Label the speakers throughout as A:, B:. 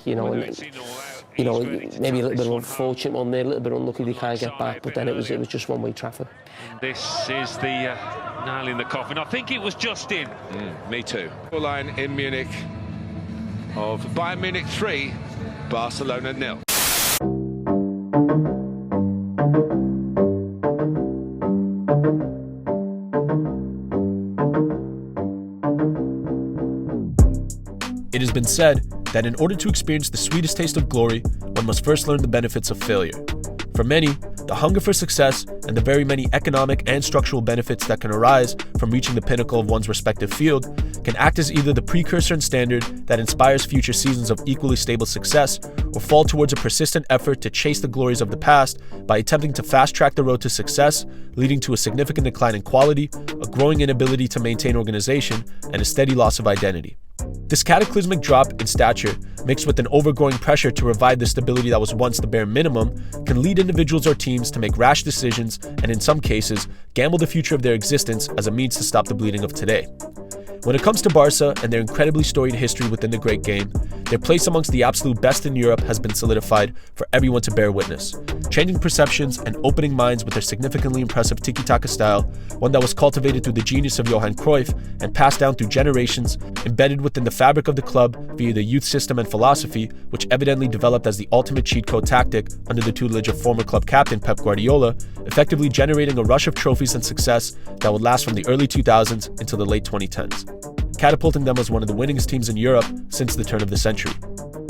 A: back, you know, and you know, maybe a little bit unfortunate one there, a little bit unlucky they can't get back, but then it was just one-way traffic.
B: This is the nail in the coffin. I think it was just in.
C: Me too. Line in Munich of Bayern Munich 3, Barcelona 0.
D: It has been said that in order to experience the sweetest taste of glory, one must first learn the benefits of failure. For many, the hunger for success and the very many economic and structural benefits that can arise from reaching the pinnacle of one's respective field can act as either the precursor and standard that inspires future seasons of equally stable success, or fall towards a persistent effort to chase the glories of the past by attempting to fast-track the road to success, leading to a significant decline in quality, a growing inability to maintain organization, and a steady loss of identity. This cataclysmic drop in stature, mixed with an overgrowing pressure to revive the stability that was once the bare minimum, can lead individuals or teams to make rash decisions and, in some cases, gamble the future of their existence as a means to stop the bleeding of today. When it comes to Barça and their incredibly storied history within the great game, their place amongst the absolute best in Europe has been solidified for everyone to bear witness, changing perceptions and opening minds with their significantly impressive tiki-taka style, one that was cultivated through the genius of Johan Cruyff and passed down through generations, embedded within the fabric of the club via the youth system and philosophy, which evidently developed as the ultimate cheat code tactic under the tutelage of former club captain Pep Guardiola, effectively generating a rush of trophies and success that would last from the early 2000s until the late 2010s. Catapulting them as one of the winningest teams in Europe since the turn of the century.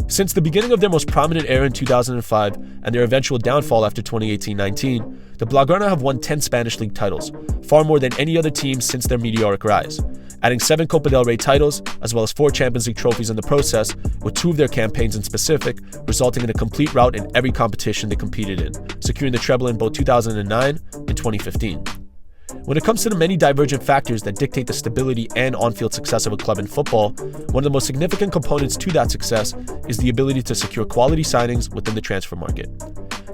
D: Since the beginning of their most prominent era in 2005 and their eventual downfall after 2018-19, the Blaugrana have won 10 Spanish league titles, far more than any other team since their meteoric rise, adding 7 Copa del Rey titles as well as 4 Champions League trophies in the process, with 2 of their campaigns in specific resulting in a complete rout in every competition they competed in, securing the treble in both 2009 and 2015. When it comes to the many divergent factors that dictate the stability and on-field success of a club in football, one of the most significant components to that success is the ability to secure quality signings within the transfer market.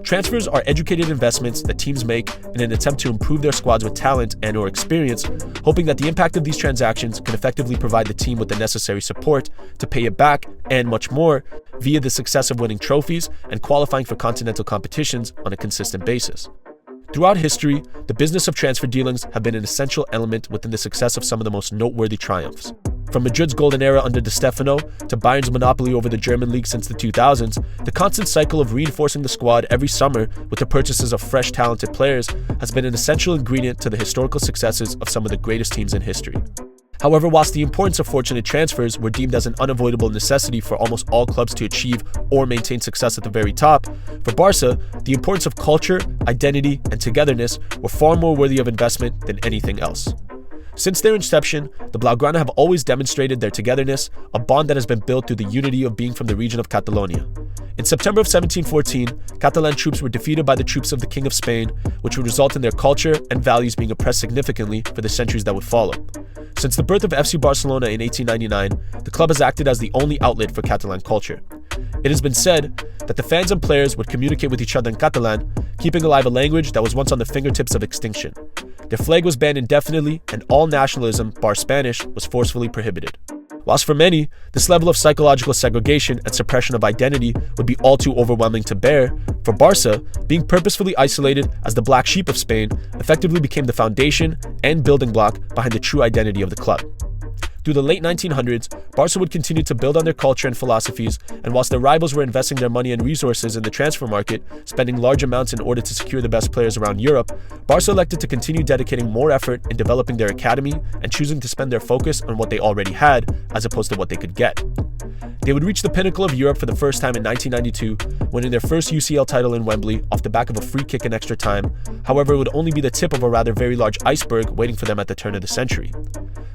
D: Transfers are educated investments that teams make in an attempt to improve their squads with talent and/or experience, hoping that the impact of these transactions can effectively provide the team with the necessary support to pay it back and much more via the success of winning trophies and qualifying for continental competitions on a consistent basis. Throughout history, the business of transfer dealings have been an essential element within the success of some of the most noteworthy triumphs. From Madrid's golden era under Di Stefano to Bayern's monopoly over the German league since the 2000s, the constant cycle of reinforcing the squad every summer with the purchases of fresh, talented players has been an essential ingredient to the historical successes of some of the greatest teams in history. However, whilst the importance of fortunate transfers were deemed as an unavoidable necessity for almost all clubs to achieve or maintain success at the very top, for Barça, the importance of culture, identity, and togetherness were far more worthy of investment than anything else. Since their inception, the Blaugrana have always demonstrated their togetherness, a bond that has been built through the unity of being from the region of Catalonia. In September of 1714, Catalan troops were defeated by the troops of the King of Spain, which would result in their culture and values being oppressed significantly for the centuries that would follow. Since the birth of FC Barcelona in 1899, the club has acted as the only outlet for Catalan culture. It has been said that the fans and players would communicate with each other in Catalan, keeping alive a language that was once on the fingertips of extinction. Their flag was banned indefinitely, and all nationalism, bar Spanish, was forcefully prohibited. Whilst for many, this level of psychological segregation and suppression of identity would be all too overwhelming to bear, for Barça, being purposefully isolated as the black sheep of Spain effectively became the foundation and building block behind the true identity of the club. Through the late 1900s, Barça would continue to build on their culture and philosophies, and whilst their rivals were investing their money and resources in the transfer market, spending large amounts in order to secure the best players around Europe, Barça elected to continue dedicating more effort in developing their academy and choosing to spend their focus on what they already had, as opposed to what they could get. They would reach the pinnacle of Europe for the first time in 1992, winning their first UCL title in Wembley off the back of a free kick in extra time. However, it would only be the tip of a rather very large iceberg waiting for them at the turn of the century.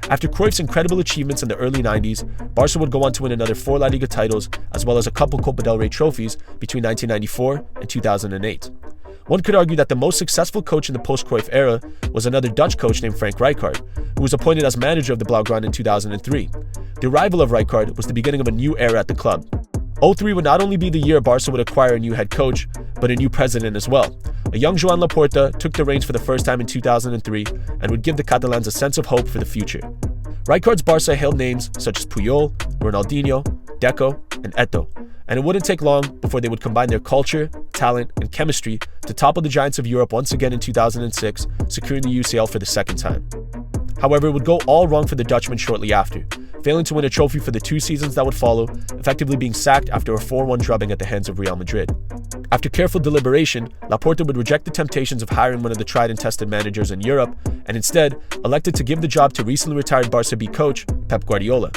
D: After Cruyff's incredible achievements in the early 90s, Barça would go on to win another 4 La Liga titles, as well as a couple Copa del Rey trophies between 1994 and 2008. One could argue that the most successful coach in the post-Cruyff era was another Dutch coach named Frank Rijkaard, who was appointed as manager of the Blaugrana in 2003. The arrival of Rijkaard was the beginning of a new era at the club. 03 would not only be the year Barça would acquire a new head coach, but a new president as well. A young Joan Laporta took the reins for the first time in 2003 and would give the Catalans a sense of hope for the future. Rijkaard's Barça hailed names such as Puyol, Ronaldinho, Deco, and Eto'o, and it wouldn't take long before they would combine their culture, talent, and chemistry to topple the giants of Europe once again in 2006, securing the UCL for the second time. However, it would go all wrong for the Dutchman shortly after, failing to win a trophy for the 2 seasons that would follow, effectively being sacked after a 4-1 drubbing at the hands of Real Madrid. After careful deliberation, Laporta would reject the temptations of hiring one of the tried and tested managers in Europe, and instead elected to give the job to recently retired Barça B coach Pep Guardiola.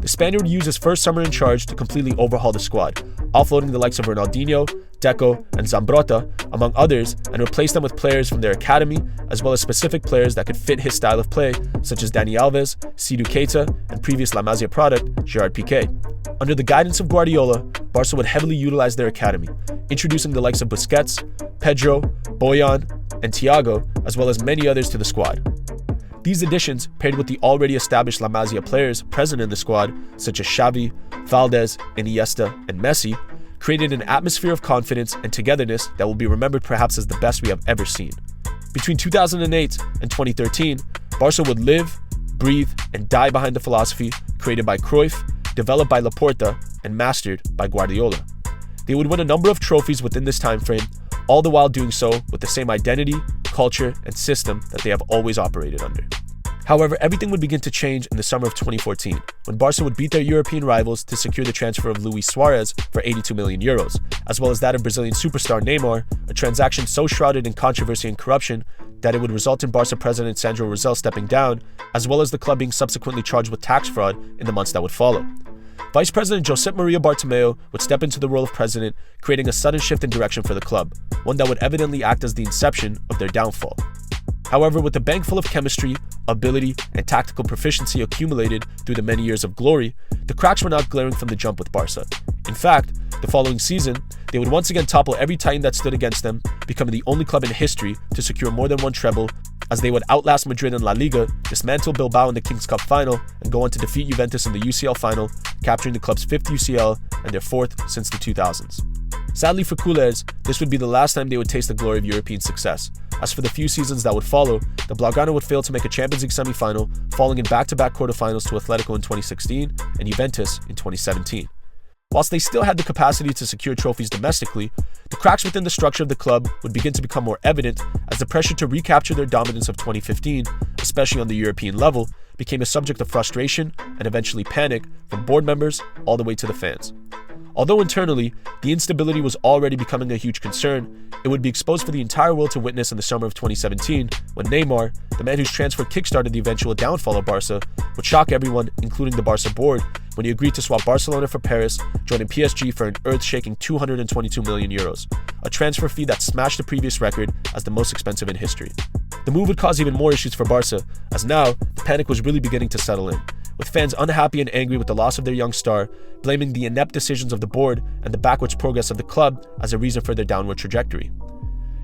D: The Spaniard would use his first summer in charge to completely overhaul the squad, offloading the likes of Ronaldinho, Deco, and Zambrotta, among others, and replace them with players from their academy, as well as specific players that could fit his style of play, such as Dani Alves, Seydou Keita, and previous La Masia product, Gerard Piqué. Under the guidance of Guardiola, Barça would heavily utilize their academy, introducing the likes of Busquets, Pedro, Boyan, and Thiago, as well as many others to the squad. These additions, paired with the already established La Masia players present in the squad, such as Xavi, Valdez, Iniesta, and Messi, created an atmosphere of confidence and togetherness that will be remembered perhaps as the best we have ever seen. Between 2008 and 2013, Barça would live, breathe, and die behind the philosophy created by Cruyff, developed by Laporta, and mastered by Guardiola. They would win a number of trophies within this time frame, all the while doing so with the same identity, culture, and system that they have always operated under. However, everything would begin to change in the summer of 2014, when Barça would beat their European rivals to secure the transfer of Luis Suarez for 82 million euros, as well as that of Brazilian superstar Neymar, a transaction so shrouded in controversy and corruption that it would result in Barça president Sandro Rosell stepping down, as well as the club being subsequently charged with tax fraud in the months that would follow. Vice President Josep Maria Bartomeu would step into the role of president, creating a sudden shift in direction for the club, one that would evidently act as the inception of their downfall. However, with a bank full of chemistry, ability, and tactical proficiency accumulated through the many years of glory, the cracks were not glaring from the jump with Barça. In fact, the following season, they would once again topple every titan that stood against them, becoming the only club in history to secure more than one treble, as they would outlast Madrid in La Liga, dismantle Bilbao in the Kings Cup final, and go on to defeat Juventus in the UCL final, capturing the club's 5th UCL and their 4th since the 2000s. Sadly for culés, this would be the last time they would taste the glory of European success. As for the few seasons that would follow, the Blaugrana would fail to make a Champions League semi-final, falling in back-to-back quarterfinals to Atletico in 2016 and Juventus in 2017. Whilst they still had the capacity to secure trophies domestically, the cracks within the structure of the club would begin to become more evident as the pressure to recapture their dominance of 2015, especially on the European level, became a subject of frustration and eventually panic from board members all the way to the fans. Although internally, the instability was already becoming a huge concern, it would be exposed for the entire world to witness in the summer of 2017 when Neymar, the man whose transfer kickstarted the eventual downfall of Barça, would shock everyone, including the Barça board, when he agreed to swap Barcelona for Paris, joining PSG for an earth-shaking 222 million euros, a transfer fee that smashed the previous record as the most expensive in history. The move would cause even more issues for Barça, as now the panic was really beginning to settle in, with fans unhappy and angry with the loss of their young star, blaming the inept decisions of the board and the backwards progress of the club as a reason for their downward trajectory.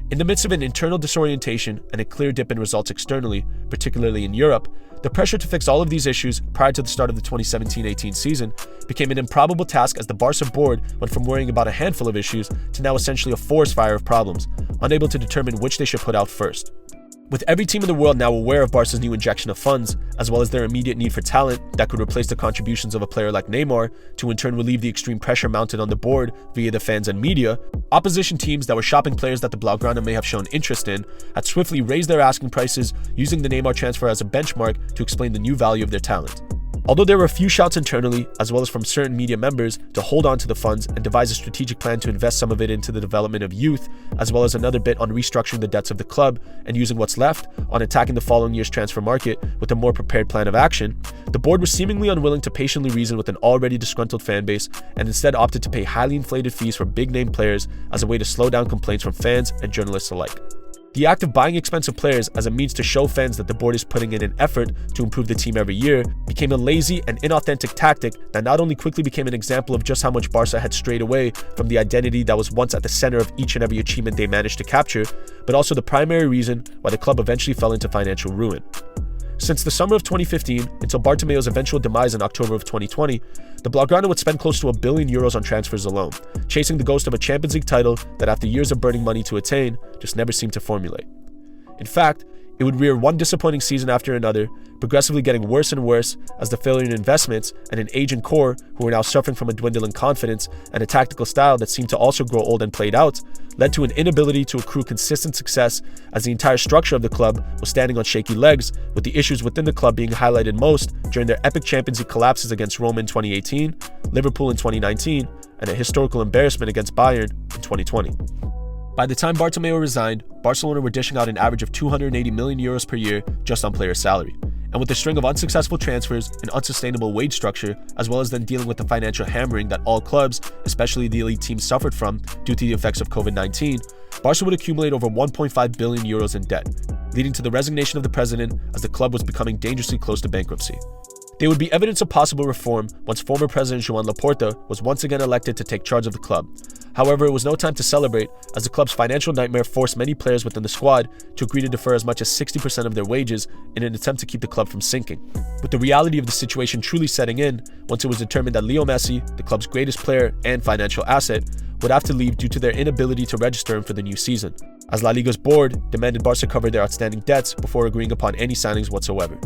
D: In the midst of an internal disorientation and a clear dip in results externally, particularly in Europe, the pressure to fix all of these issues prior to the start of the 2017-18 season became an improbable task as the Barça board went from worrying about a handful of issues to now essentially a forest fire of problems, unable to determine which they should put out first. With every team in the world now aware of Barca's new injection of funds, as well as their immediate need for talent that could replace the contributions of a player like Neymar to in turn relieve the extreme pressure mounted on the board via the fans and media, opposition teams that were shopping players that the Blaugrana may have shown interest in had swiftly raised their asking prices, using the Neymar transfer as a benchmark to explain the new value of their talent. Although there were a few shouts internally, as well as from certain media members, to hold on to the funds and devise a strategic plan to invest some of it into the development of youth, as well as another bit on restructuring the debts of the club and using what's left on attacking the following year's transfer market with a more prepared plan of action, the board was seemingly unwilling to patiently reason with an already disgruntled fan base and instead opted to pay highly inflated fees for big-name players as a way to slow down complaints from fans and journalists alike. The act of buying expensive players as a means to show fans that the board is putting in an effort to improve the team every year became a lazy and inauthentic tactic that not only quickly became an example of just how much Barca had strayed away from the identity that was once at the center of each and every achievement they managed to capture, but also the primary reason why the club eventually fell into financial ruin. Since the summer of 2015 until Bartomeu's eventual demise in October of 2020, the Blaugrana would spend close to €1 billion on transfers alone, chasing the ghost of a Champions League title that after years of burning money to attain, just never seemed to formulate. In fact, It would rear one disappointing season after another, progressively getting worse and worse as the failure in investments and an aging core who were now suffering from a dwindling confidence and a tactical style that seemed to also grow old and played out, led to an inability to accrue consistent success as the entire structure of the club was standing on shaky legs, with the issues within the club being highlighted most during their epic Champions League collapses against Roma in 2018, Liverpool in 2019, and a historical embarrassment against Bayern in 2020. By the time Bartomeu resigned, Barcelona were dishing out an average of 280 million euros per year just on player salary. And with a string of unsuccessful transfers, an unsustainable wage structure, as well as then dealing with the financial hammering that all clubs, especially the elite teams, suffered from due to the effects of COVID-19, Barca would accumulate over 1.5 billion euros in debt, leading to the resignation of the president as the club was becoming dangerously close to bankruptcy. There would be evidence of possible reform once former President Joan Laporta was once again elected to take charge of the club. However, it was no time to celebrate, as the club's financial nightmare forced many players within the squad to agree to defer as much as 60% of their wages in an attempt to keep the club from sinking. With the reality of the situation truly setting in, once it was determined that Leo Messi, the club's greatest player and financial asset, would have to leave due to their inability to register him for the new season, as La Liga's board demanded Barca cover their outstanding debts before agreeing upon any signings whatsoever.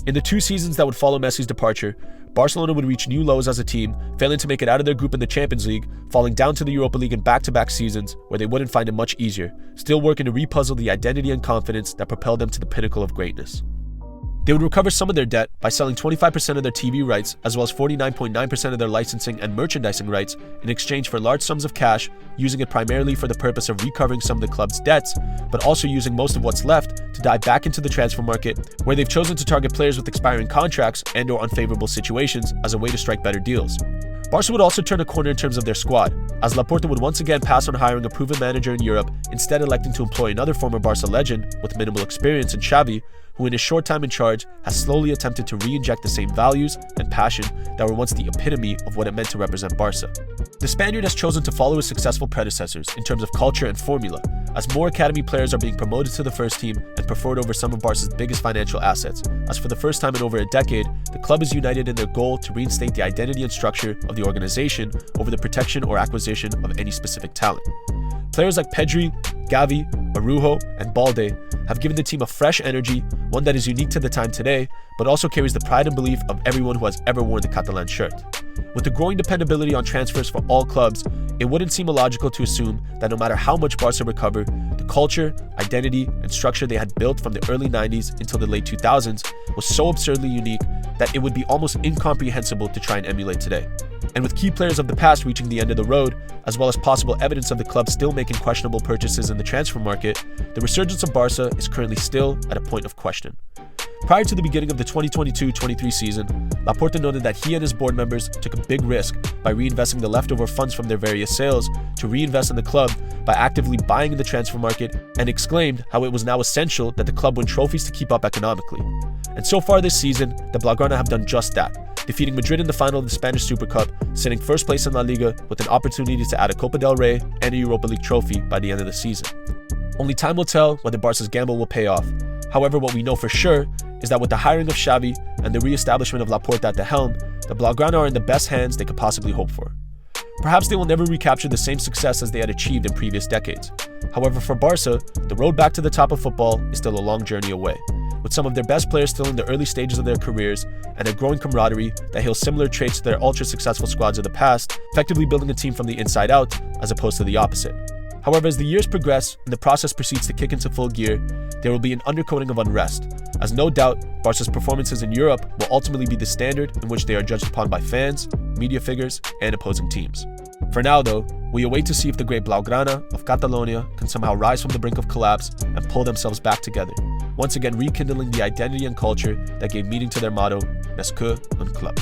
D: In the 2 seasons that would follow Messi's departure, Barcelona would reach new lows as a team, failing to make it out of their group in the Champions League, falling down to the Europa League in back-to-back seasons where they wouldn't find it much easier, still working to repuzzle the identity and confidence that propelled them to the pinnacle of greatness. They would recover some of their debt by selling 25% of their TV rights as well as 49.9% of their licensing and merchandising rights in exchange for large sums of cash, using it primarily for the purpose of recovering some of the club's debts, but also using most of what's left to dive back into the transfer market, where they've chosen to target players with expiring contracts and/or unfavorable situations as a way to strike better deals. Barca would also turn a corner in terms of their squad, as Laporta would once again pass on hiring a proven manager in Europe, instead electing to employ another former Barca legend with minimal experience in Xavi, who in his short time in charge has slowly attempted to re-inject the same values and passion that were once the epitome of what it meant to represent Barca. The Spaniard has chosen to follow his successful predecessors in terms of culture and formula, as more academy players are being promoted to the first team and preferred over some of Barca's biggest financial assets, as for the first time in over a decade, the club is united in their goal to reinstate the identity and structure of the organization over the protection or acquisition of any specific talent. Players like Pedri, Gavi, Araujo, and Balde have given the team a fresh energy, one that is unique to the time today, but also carries the pride and belief of everyone who has ever worn the Catalan shirt. With the growing dependability on transfers for all clubs, it wouldn't seem illogical to assume that no matter how much Barca recover, the culture, identity, and structure they had built from the early 90s until the late 2000s was so absurdly unique that it would be almost incomprehensible to try and emulate today. And with key players of the past reaching the end of the road, as well as possible evidence of the club still making questionable purchases in the transfer market, the resurgence of Barca is currently still at a point of question. Prior to the beginning of the 2022-23 season, Laporta noted that he and his board members took a big risk by reinvesting the leftover funds from their various sales to reinvest in the club by actively buying in the transfer market, and exclaimed how it was now essential that the club win trophies to keep up economically. And so far this season, the Blaugrana have done just that, defeating Madrid in the final of the Spanish Super Cup, sitting first place in La Liga with an opportunity to add a Copa del Rey and a Europa League trophy by the end of the season. Only time will tell whether Barca's gamble will pay off. However, what we know for sure is that with the hiring of Xavi and the re-establishment of Laporta at the helm, the Blaugrana are in the best hands they could possibly hope for. Perhaps they will never recapture the same success as they had achieved in previous decades. However, for Barca, the road back to the top of football is still a long journey away, with some of their best players still in the early stages of their careers and a growing camaraderie that hails similar traits to their ultra-successful squads of the past, effectively building a team from the inside out as opposed to the opposite. However, as the years progress and the process proceeds to kick into full gear, there will be an undercoating of unrest, as no doubt Barca's performances in Europe will ultimately be the standard in which they are judged upon by fans, media figures, and opposing teams. For now though, we await to see if the great Blaugrana of Catalonia can somehow rise from the brink of collapse and pull themselves back together, once again rekindling the identity and culture that gave meaning to their motto, N'est-ce qu'un club.